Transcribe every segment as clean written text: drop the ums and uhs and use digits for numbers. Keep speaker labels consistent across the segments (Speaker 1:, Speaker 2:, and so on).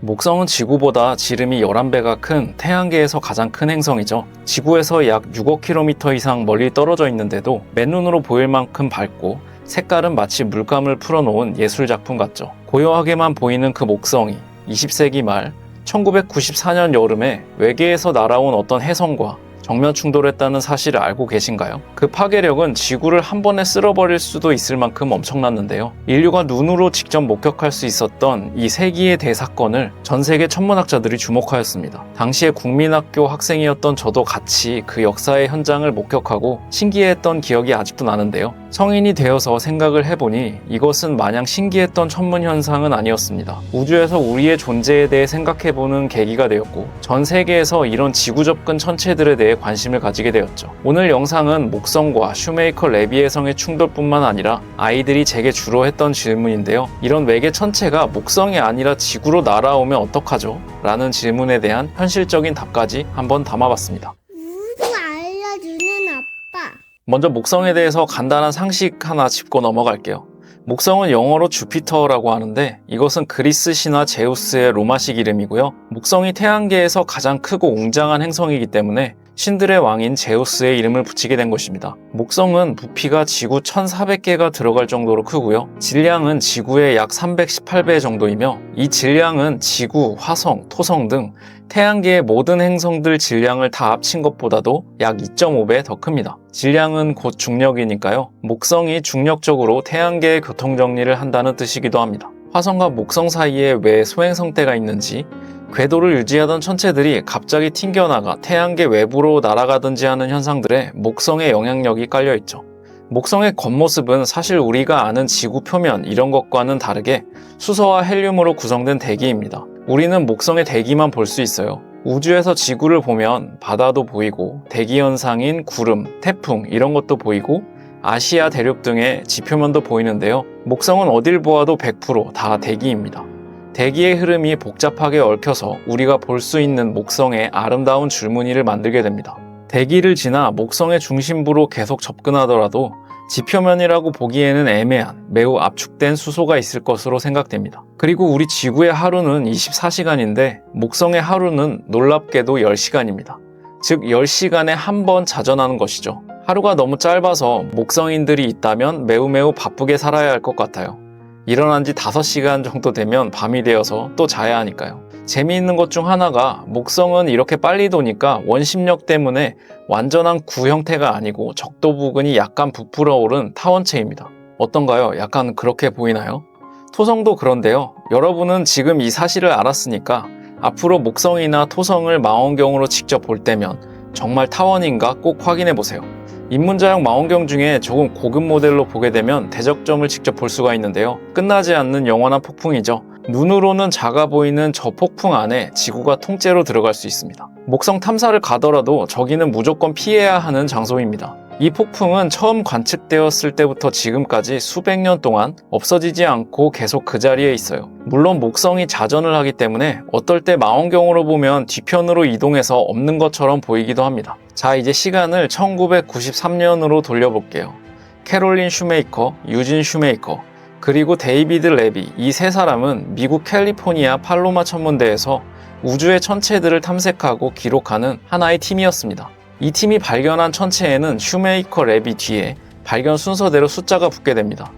Speaker 1: 목성은 지구보다 지름이 11배가 큰 태양계에서 가장 큰 행성이죠. 지구에서 약 6억 km 이상 멀리 떨어져 있는데도 맨눈으로 보일 만큼 밝고 색깔은 마치 물감을 풀어놓은 예술작품 같죠. 고요하게만 보이는 그 목성이 20세기 말 1994년 여름에 외계에서 날아온 어떤 혜성과 정면 충돌했다는 사실을 알고 계신가요? 그 파괴력은 지구를 한 번에 쓸어버릴 수도 있을 만큼 엄청났는데요. 인류가 눈으로 직접 목격할 수 있었던 이 세기의 대사건을 전 세계 천문학자들이 주목하였습니다. 당시에 국민학교 학생이었던 저도 같이 그 역사의 현장을 목격하고 신기해했던 기억이 아직도 나는데요. 성인이 되어서 생각을 해보니 이것은 마냥 신기했던 천문 현상은 아니었습니다. 우주에서 우리의 존재에 대해 생각해보는 계기가 되었고 전 세계에서 이런 지구 접근 천체들에 대해 관심을 가지게 되었죠. 오늘 영상은 목성과 슈메이커 레비 혜성의 충돌뿐만 아니라 아이들이 제게 주로 했던 질문인데요. 이런 외계 천체가 목성이 아니라 지구로 날아오면 어떡하죠? 라는 질문에 대한 현실적인 답까지 한번 담아봤습니다.
Speaker 2: 알려주는 아빠.
Speaker 1: 먼저 목성에 대해서 간단한 상식 하나 짚고 넘어갈게요. 목성은 영어로 주피터라고 하는데 이것은 그리스 신화 제우스의 로마식 이름이고요. 목성이 태양계에서 가장 크고 웅장한 행성이기 때문에 신들의 왕인 제우스의 이름을 붙이게 된 것입니다. 목성은 부피가 지구 1400개가 들어갈 정도로 크고요. 질량은 지구의 약 318배 정도이며 이 질량은 지구, 화성, 토성 등 태양계의 모든 행성들 질량을 다 합친 것보다도 약 2.5배 더 큽니다. 질량은 곧 중력이니까요. 목성이 중력적으로 태양계의 교통정리를 한다는 뜻이기도 합니다. 화성과 목성 사이에 왜 소행성대가 있는지, 궤도를 유지하던 천체들이 갑자기 튕겨나가 태양계 외부로 날아가든지 하는 현상들에 목성의 영향력이 깔려있죠. 목성의 겉모습은 사실 우리가 아는 지구 표면 이런 것과는 다르게 수소와 헬륨으로 구성된 대기입니다. 우리는 목성의 대기만 볼 수 있어요. 우주에서 지구를 보면 바다도 보이고 대기 현상인 구름, 태풍 이런 것도 보이고 아시아 대륙 등의 지표면도 보이는데요. 목성은 어딜 보아도 100% 다 대기입니다. 대기의 흐름이 복잡하게 얽혀서 우리가 볼 수 있는 목성의 아름다운 줄무늬를 만들게 됩니다. 대기를 지나 목성의 중심부로 계속 접근하더라도 지표면이라고 보기에는 애매한 매우 압축된 수소가 있을 것으로 생각됩니다. 그리고 우리 지구의 하루는 24시간인데 목성의 하루는 놀랍게도 10시간입니다. 즉 10시간에 한 번 자전하는 것이죠. 하루가 너무 짧아서 목성인들이 있다면 매우 바쁘게 살아야 할 것 같아요. 일어난 지 5시간 정도 되면 밤이 되어서 또 자야 하니까요. 재미있는 것 중 하나가 목성은 이렇게 빨리 도니까 원심력 때문에 완전한 구 형태가 아니고 적도 부근이 약간 부풀어 오른 타원체입니다. 어떤가요? 약간 그렇게 보이나요? 토성도 그런데요. 여러분은 지금 이 사실을 알았으니까 앞으로 목성이나 토성을 망원경으로 직접 볼 때면 정말 타원인가 꼭 확인해 보세요. 입문자용 망원경 중에 조금 고급 모델로 보게 되면 대적점을 직접 볼 수가 있는데요. 끝나지 않는 영원한 폭풍이죠. 눈으로는 작아 보이는 저 폭풍 안에 지구가 통째로 들어갈 수 있습니다. 목성 탐사를 가더라도 저기는 무조건 피해야 하는 장소입니다. 이 폭풍은 처음 관측되었을 때부터 지금까지 수백 년 동안 없어지지 않고 계속 그 자리에 있어요. 물론 목성이 자전을 하기 때문에 어떨 때 망원경으로 보면 뒤편으로 이동해서 없는 것처럼 보이기도 합니다. 자, 이제 시간을 1993년으로 돌려볼게요. 캐롤린 슈메이커, 유진 슈메이커, 그리고 데이비드 레비, 이 세 사람은 미국 캘리포니아 팔로마 천문대에서 우주의 천체들을 탐색하고 기록하는 하나의 팀이었습니다. 이 팀이 발견한 천체에는 슈메이커 레비 뒤에 발견 순서대로 숫자가 붙게 됩니다.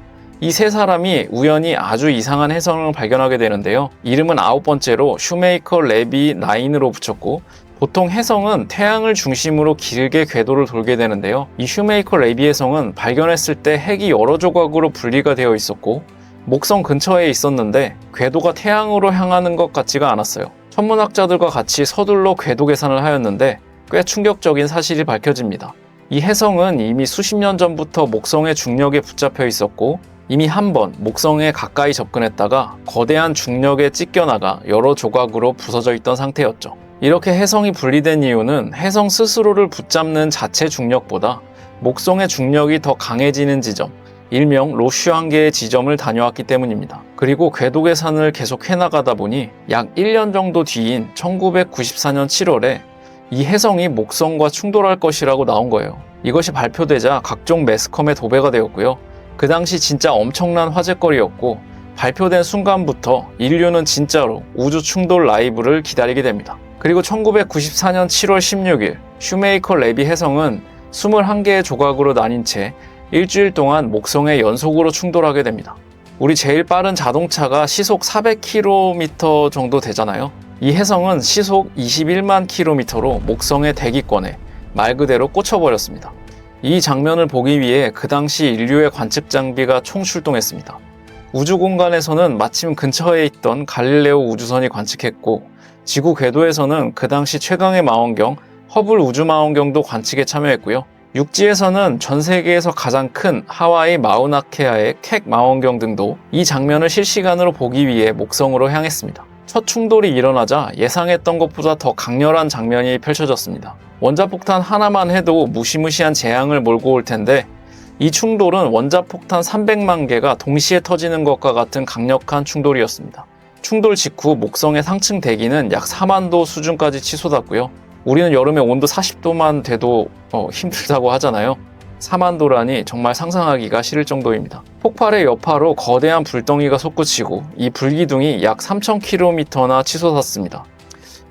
Speaker 1: 이 세 사람이 우연히 아주 이상한 혜성을 발견하게 되는데요. 이름은 9번째로 슈메이커 레비 9으로 붙였고 보통 혜성은 태양을 중심으로 길게 궤도를 돌게 되는데요. 이 슈메이커 레비 혜성은 발견했을 때 핵이 여러 조각으로 분리가 되어 있었고 목성 근처에 있었는데 궤도가 태양으로 향하는 것 같지가 않았어요. 천문학자들과 같이 서둘러 궤도 계산을 하였는데 꽤 충격적인 사실이 밝혀집니다. 이 혜성은 이미 수십 년 전부터 목성의 중력에 붙잡혀 있었고 이미 한 번 목성에 가까이 접근했다가 거대한 중력에 찢겨나가 여러 조각으로 부서져 있던 상태였죠. 이렇게 혜성이 분리된 이유는 혜성 스스로를 붙잡는 자체 중력보다 목성의 중력이 더 강해지는 지점, 일명 로슈안계의 지점을 다녀왔기 때문입니다. 그리고 궤도 계산을 계속 해나가다 보니 약 1년 정도 뒤인 1994년 7월에 이 혜성이 목성과 충돌할 것이라고 나온 거예요. 이것이 발표되자 각종 매스컴에 도배가 되었고요. 그 당시 진짜 엄청난 화제거리였고 발표된 순간부터 인류는 진짜로 우주 충돌 라이브를 기다리게 됩니다. 그리고 1994년 7월 16일 슈메이커 레비 혜성은 21개의 조각으로 나뉜 채 일주일 동안 목성에 연속으로 충돌하게 됩니다. 우리 제일 빠른 자동차가 시속 400km 정도 되잖아요. 이 혜성은 시속 21만 km로 목성의 대기권에 말 그대로 꽂혀버렸습니다. 이 장면을 보기 위해 그 당시 인류의 관측 장비가 총출동했습니다. 우주 공간에서는 마침 근처에 있던 갈릴레오 우주선이 관측했고, 지구 궤도에서는 그 당시 최강의 망원경 허블 우주망원경도 관측에 참여했고요. 육지에서는 전 세계에서 가장 큰 하와이 마우나케아의 캑 망원경 등도 이 장면을 실시간으로 보기 위해 목성으로 향했습니다. 첫 충돌이 일어나자 예상했던 것보다 더 강렬한 장면이 펼쳐졌습니다. 원자폭탄 하나만 해도 무시무시한 재앙을 몰고 올 텐데, 이 충돌은 원자폭탄 300만 개가 동시에 터지는 것과 같은 강력한 충돌이었습니다. 충돌 직후 목성의 상층 대기는 약 4만 도 수준까지 치솟았고요. 우리는 여름에 온도 40도만 돼도 힘들다고 하잖아요. 4만 도라니 정말 상상하기가 싫을 정도입니다. 폭발의 여파로 거대한 불덩이가 솟구치고 이 불기둥이 약 3,000km나 치솟았습니다.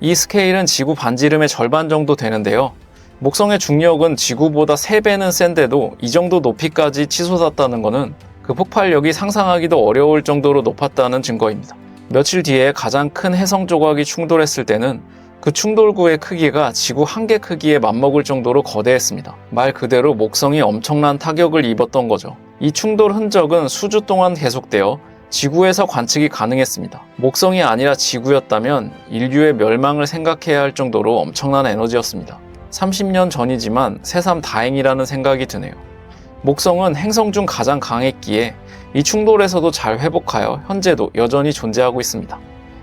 Speaker 1: 이 스케일은 지구 반지름의 절반 정도 되는데요. 목성의 중력은 지구보다 3배는 센데도 이 정도 높이까지 치솟았다는 것은 그 폭발력이 상상하기도 어려울 정도로 높았다는 증거입니다. 며칠 뒤에 가장 큰 혜성 조각이 충돌했을 때는 그 충돌구의 크기가 지구 한 개 크기에 맞먹을 정도로 거대했습니다. 말 그대로 목성이 엄청난 타격을 입었던 거죠. 이 충돌 흔적은 수주 동안 계속되어 지구에서 관측이 가능했습니다. 목성이 아니라 지구였다면 인류의 멸망을 생각해야 할 정도로 엄청난 에너지였습니다. 30년 전이지만 새삼 다행이라는 생각이 드네요. 목성은 행성 중 가장 강했기에 이 충돌에서도 잘 회복하여 현재도 여전히 존재하고 있습니다.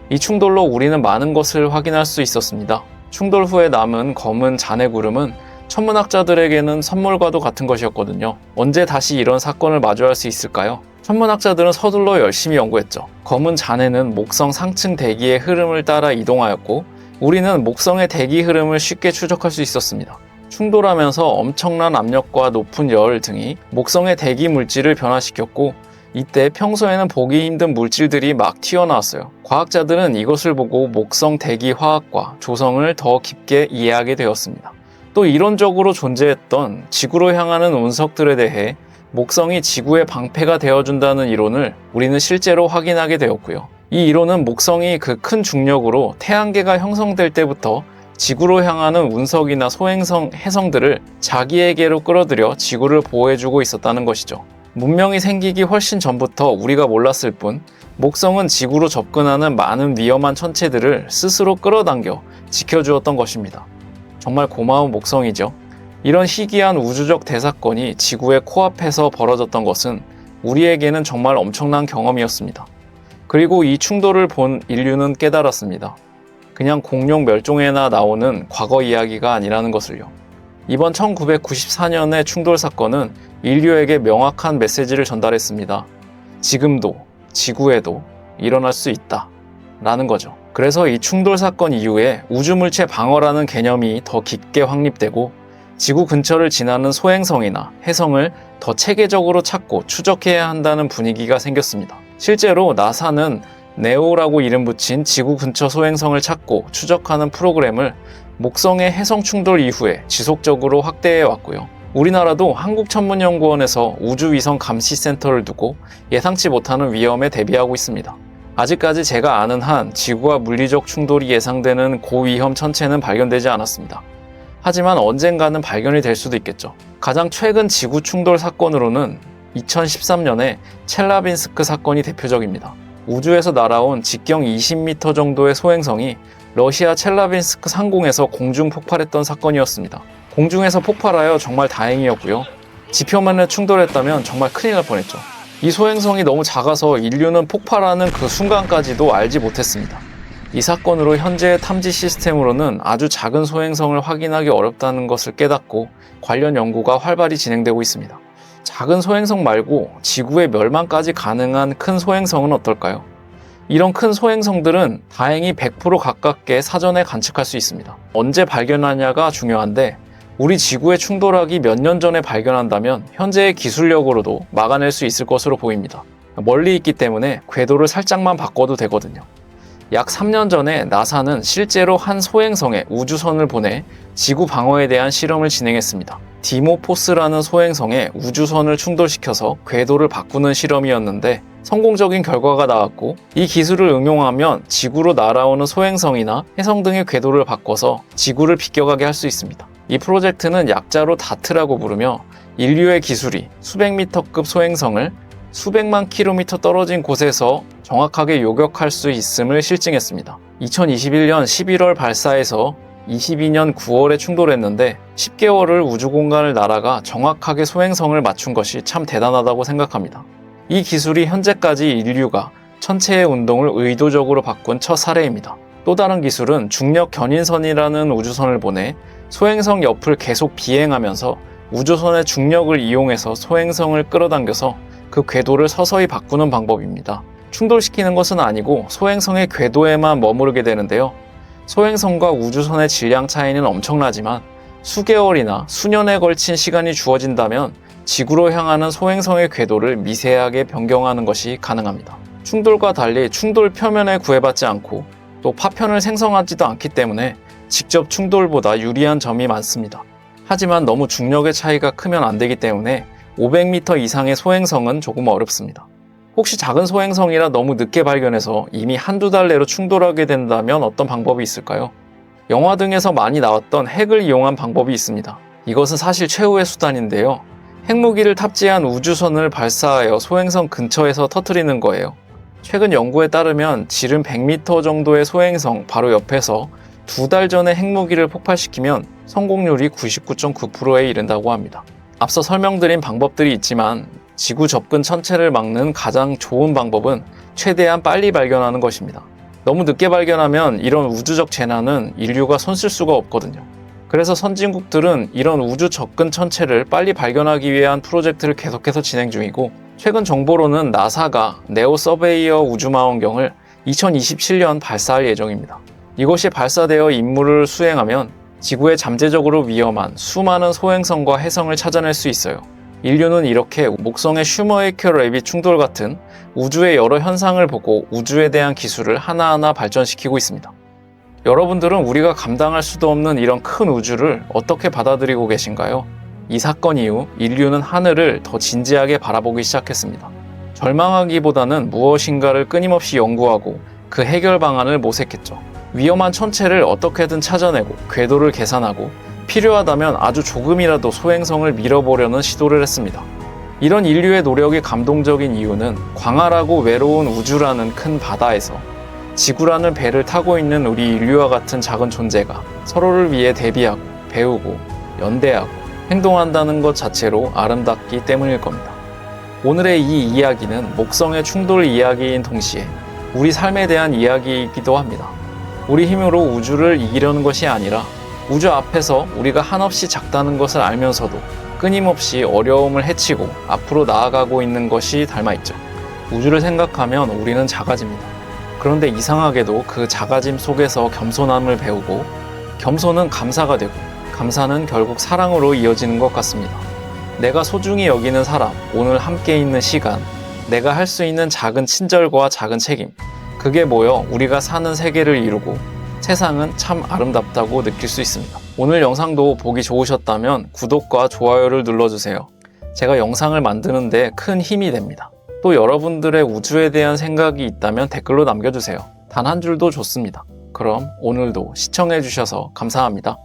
Speaker 1: 이 충돌로 우리는 많은 것을 확인할 수 있었습니다. 충돌 후에 남은 검은 잔해구름은 천문학자들에게는 선물과도 같은 것이었거든요. 언제 다시 이런 사건을 마주할 수 있을까요? 천문학자들은 서둘러 열심히 연구했죠. 검은 잔해는 목성 상층 대기의 흐름을 따라 이동하였고, 우리는 목성의 대기 흐름을 쉽게 추적할 수 있었습니다. 충돌하면서 엄청난 압력과 높은 열 등이 목성의 대기 물질을 변화시켰고, 이때 평소에는 보기 힘든 물질들이 막 튀어나왔어요. 과학자들은 이것을 보고 목성 대기 화학과 조성을 더 깊게 이해하게 되었습니다. 또 이론적으로 존재했던 지구로 향하는 운석들에 대해 목성이 지구의 방패가 되어준다는 이론을 우리는 실제로 확인하게 되었고요. 이 이론은 목성이 그 큰 중력으로 태양계가 형성될 때부터 지구로 향하는 운석이나 소행성, 혜성들을 자기에게로 끌어들여 지구를 보호해주고 있었다는 것이죠. 문명이 생기기 훨씬 전부터 우리가 몰랐을 뿐 목성은 지구로 접근하는 많은 위험한 천체들을 스스로 끌어당겨 지켜주었던 것입니다. 정말 고마운 목성이죠. 이런 희귀한 우주적 대사건이 지구의 코앞에서 벌어졌던 것은 우리에게는 정말 엄청난 경험이었습니다. 그리고 이 충돌을 본 인류는 깨달았습니다. 그냥 공룡 멸종에나 나오는 과거 이야기가 아니라는 것을요. 이번 1994년의 충돌 사건은 인류에게 명확한 메시지를 전달했습니다. 지금도, 지구에도 일어날 수 있다 라는 거죠. 그래서 이 충돌 사건 이후에 우주물체 방어라는 개념이 더 깊게 확립되고, 지구 근처를 지나는 소행성이나 혜성을 더 체계적으로 찾고 추적해야 한다는 분위기가 생겼습니다. 실제로 나사는 네오라고 이름 붙인 지구 근처 소행성을 찾고 추적하는 프로그램을 목성의 혜성 충돌 이후에 지속적으로 확대해 왔고요. 우리나라도 한국천문연구원에서 우주위성 감시센터를 두고 예상치 못하는 위험에 대비하고 있습니다. 아직까지 제가 아는 한 지구와 물리적 충돌이 예상되는 고위험 천체는 발견되지 않았습니다. 하지만 언젠가는 발견이 될 수도 있겠죠. 가장 최근 지구 충돌 사건으로는 2013년에 첼라빈스크 사건이 대표적입니다. 우주에서 날아온 직경 20m 정도의 소행성이 러시아 첼라빈스크 상공에서 공중 폭발했던 사건이었습니다. 공중에서 폭발하여 정말 다행이었고요. 지표면에 충돌했다면 정말 큰일 날 뻔했죠. 이 소행성이 너무 작아서 인류는 폭발하는 그 순간까지도 알지 못했습니다. 이 사건으로 현재의 탐지 시스템으로는 아주 작은 소행성을 확인하기 어렵다는 것을 깨닫고 관련 연구가 활발히 진행되고 있습니다. 작은 소행성 말고 지구의 멸망까지 가능한 큰 소행성은 어떨까요? 이런 큰 소행성들은 다행히 100% 가깝게 사전에 관측할 수 있습니다. 언제 발견하냐가 중요한데, 우리 지구의 충돌하기 몇 년 전에 발견한다면 현재의 기술력으로도 막아낼 수 있을 것으로 보입니다. 멀리 있기 때문에 궤도를 살짝만 바꿔도 되거든요. 약 3년 전에 나사는 실제로 한 소행성에 우주선을 보내 지구 방어에 대한 실험을 진행했습니다. 디모포스라는 소행성에 우주선을 충돌시켜서 궤도를 바꾸는 실험이었는데 성공적인 결과가 나왔고, 이 기술을 응용하면 지구로 날아오는 소행성이나 해성 등의 궤도를 바꿔서 지구를 비껴가게 할 수 있습니다. 이 프로젝트는 약자로 다트라고 부르며 인류의 기술이 수백 미터급 소행성을 수백만 킬로미터 떨어진 곳에서 정확하게 요격할 수 있음을 실증했습니다. 2021년 11월 발사해서 22년 9월에 충돌했는데 10개월을 우주공간을 날아가 정확하게 소행성을 맞춘 것이 참 대단하다고 생각합니다. 이 기술이 현재까지 인류가 천체의 운동을 의도적으로 바꾼 첫 사례입니다. 또 다른 기술은 중력 견인선이라는 우주선을 보내 소행성 옆을 계속 비행하면서 우주선의 중력을 이용해서 소행성을 끌어당겨서 그 궤도를 서서히 바꾸는 방법입니다. 충돌시키는 것은 아니고 소행성의 궤도에만 머무르게 되는데요. 소행성과 우주선의 질량 차이는 엄청나지만 수개월이나 수년에 걸친 시간이 주어진다면 지구로 향하는 소행성의 궤도를 미세하게 변경하는 것이 가능합니다. 충돌과 달리 충돌 표면에 구애받지 않고 또 파편을 생성하지도 않기 때문에 직접 충돌보다 유리한 점이 많습니다. 하지만 너무 중력의 차이가 크면 안 되기 때문에 500m 이상의 소행성은 조금 어렵습니다. 혹시 작은 소행성이라 너무 늦게 발견해서 이미 한두 달 내로 충돌하게 된다면 어떤 방법이 있을까요? 영화 등에서 많이 나왔던 핵을 이용한 방법이 있습니다. 이것은 사실 최후의 수단인데요. 핵무기를 탑재한 우주선을 발사하여 소행성 근처에서 터뜨리는 거예요. 최근 연구에 따르면 지름 100m 정도의 소행성 바로 옆에서 2달 전에 핵무기를 폭발시키면 성공률이 99.9%에 이른다고 합니다. 앞서 설명드린 방법들이 있지만 지구 접근 천체를 막는 가장 좋은 방법은 최대한 빨리 발견하는 것입니다. 너무 늦게 발견하면 이런 우주적 재난은 인류가 손쓸 수가 없거든요. 그래서 선진국들은 이런 우주 접근 천체를 빨리 발견하기 위한 프로젝트를 계속해서 진행 중이고, 최근 정보로는 나사가 네오 서베이어 우주망원경을 2027년 발사할 예정입니다. 이것이 발사되어 임무를 수행하면 지구에 잠재적으로 위험한 수많은 소행성과 해성을 찾아낼 수 있어요. 인류는 이렇게 목성의 슈머헤이커 레빗 충돌 같은 우주의 여러 현상을 보고 우주에 대한 기술을 하나하나 발전시키고 있습니다. 여러분들은 우리가 감당할 수도 없는 이런 큰 우주를 어떻게 받아들이고 계신가요? 이 사건 이후 인류는 하늘을 더 진지하게 바라보기 시작했습니다. 절망하기보다는 무엇인가를 끊임없이 연구하고 그 해결 방안을 모색했죠. 위험한 천체를 어떻게든 찾아내고 궤도를 계산하고 필요하다면 아주 조금이라도 소행성을 밀어보려는 시도를 했습니다. 이런 인류의 노력이 감동적인 이유는 광활하고 외로운 우주라는 큰 바다에서 지구라는 배를 타고 있는 우리 인류와 같은 작은 존재가 서로를 위해 대비하고 배우고 연대하고 행동한다는 것 자체로 아름답기 때문일 겁니다. 오늘의 이 이야기는 목성의 충돌 이야기인 동시에 우리 삶에 대한 이야기이기도 합니다. 우리 힘으로 우주를 이기려는 것이 아니라 우주 앞에서 우리가 한없이 작다는 것을 알면서도 끊임없이 어려움을 헤치고 앞으로 나아가고 있는 것이 닮아있죠. 우주를 생각하면 우리는 작아집니다. 그런데 이상하게도 그 작아짐 속에서 겸손함을 배우고, 겸손은 감사가 되고, 감사는 결국 사랑으로 이어지는 것 같습니다. 내가 소중히 여기는 사람, 오늘 함께 있는 시간, 내가 할 수 있는 작은 친절과 작은 책임, 그게 모여 우리가 사는 세계를 이루고 세상은 참 아름답다고 느낄 수 있습니다. 오늘 영상도 보기 좋으셨다면 구독과 좋아요를 눌러주세요. 제가 영상을 만드는데 큰 힘이 됩니다. 또 여러분들의 우주에 대한 생각이 있다면 댓글로 남겨주세요. 단 한 줄도 좋습니다. 그럼 오늘도 시청해주셔서 감사합니다.